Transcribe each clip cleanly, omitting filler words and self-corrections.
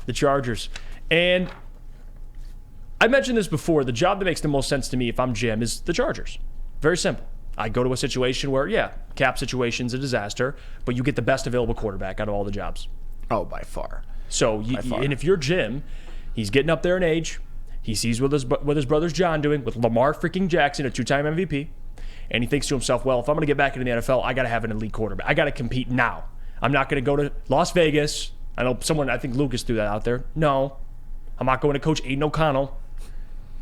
the Chargers. And I mentioned this before. The job that makes the most sense to me if I'm Jim is the Chargers. Very simple. I go to a situation where, cap situation's a disaster, but you get the best available quarterback out of all the jobs. Oh, by far. So, and if you're Jim, he's getting up there in age. He sees what his brother's John doing with Lamar freaking Jackson, a 2-time MVP, and he thinks to himself, well, if I'm going to get back into the NFL, I got to have an elite quarterback. I got to compete now. I'm not going to go to Las Vegas. I think Lucas threw that out there. No, I'm not going to Coach Aiden O'Connell.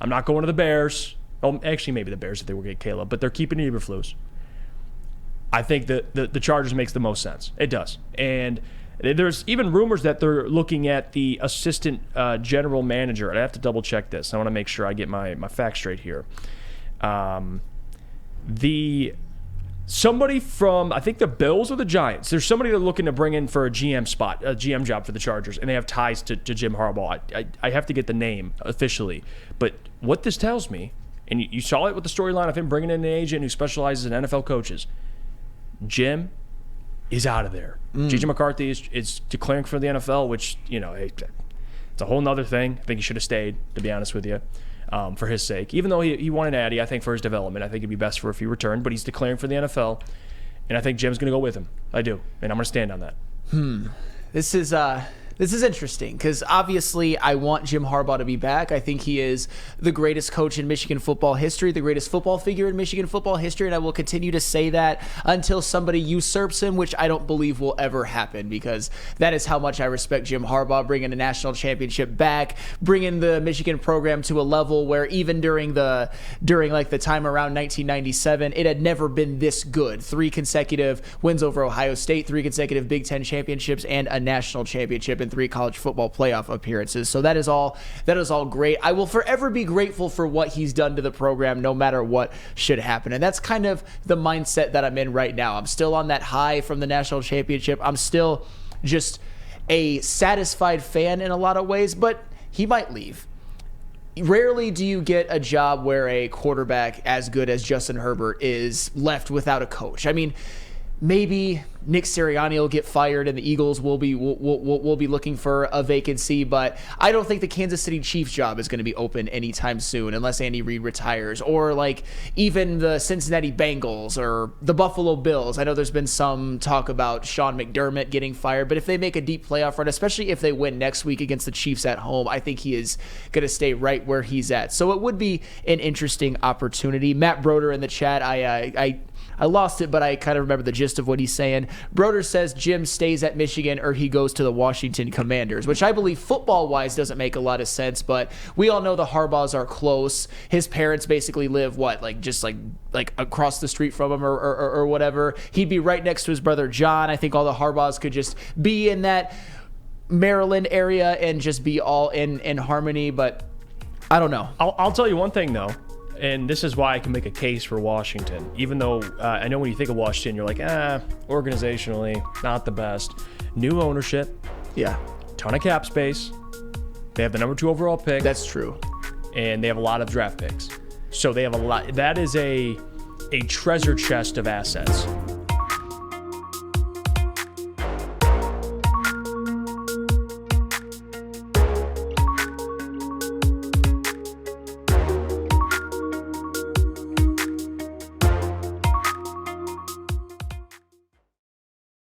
I'm not going to the Bears. Oh, actually, maybe the Bears if they were getting Caleb, but they're keeping Eberflus. I think that the Chargers makes the most sense. It does. And there's even rumors that they're looking at the assistant general manager. And I have to double check this. I want to make sure I get my facts straight here. Somebody from, I think the Bills or the Giants, there's somebody they're looking to bring in for a GM job for the Chargers, and they have ties to Jim Harbaugh. I have to get the name officially. But what this tells me, and you saw it with the storyline of him bringing in an agent who specializes in NFL coaches, Jim is out of there. J.J. McCarthy is declaring for the NFL, which, it's a whole nother thing. I think he should have stayed, to be honest with you. For his sake. Even though he won an Addy, I think for his development, I think it'd be best for if he returned, but he's declaring for the NFL, and I think Jim's going to go with him. I do, and I'm going to stand on that. This is interesting because obviously I want Jim Harbaugh to be back. I think he is the greatest coach in Michigan football history, the greatest football figure in Michigan football history, and I will continue to say that until somebody usurps him, which I don't believe will ever happen because that is how much I respect Jim Harbaugh, bringing a national championship back, bringing the Michigan program to a level where even during the time around 1997, it had never been this good. 3 consecutive wins over Ohio State, 3 consecutive Big Ten championships, and a national championship. 3 college football playoff appearances. So that is all great. I will forever be grateful for what he's done to the program no matter what should happen. And that's kind of the mindset that I'm in right now. I'm still on that high from the national championship. I'm still just a satisfied fan in a lot of ways, but he might leave. Rarely do you get a job where a quarterback as good as Justin Herbert is left without a coach. I mean, maybe Nick Sirianni will get fired and the Eagles will be looking for a vacancy, but I don't think the Kansas City Chiefs job is going to be open anytime soon unless Andy Reid retires, or like even the Cincinnati Bengals or the Buffalo Bills. I know there's been some talk about Sean McDermott getting fired, but if they make a deep playoff run, especially if they win next week against the Chiefs at home, I think he is going to stay right where he's at. So it would be an interesting opportunity. Matt Broder in the chat, I lost it, but I kind of remember the gist of what he's saying. Broder says Jim stays at Michigan or he goes to the Washington Commanders, which I believe football-wise doesn't make a lot of sense, but we all know the Harbaughs are close. His parents basically live, just across the street from him or whatever. He'd be right next to his brother John. I think all the Harbaughs could just be in that Maryland area and just be all in harmony, but I don't know. I'll tell you one thing, though. And this is why I can make a case for Washington. Even though I know when you think of Washington, you're like, organizationally, not the best. New ownership. Yeah. Ton of cap space. They have the number 2 overall pick. That's true. And they have a lot of draft picks. So they have a lot. That is a treasure chest of assets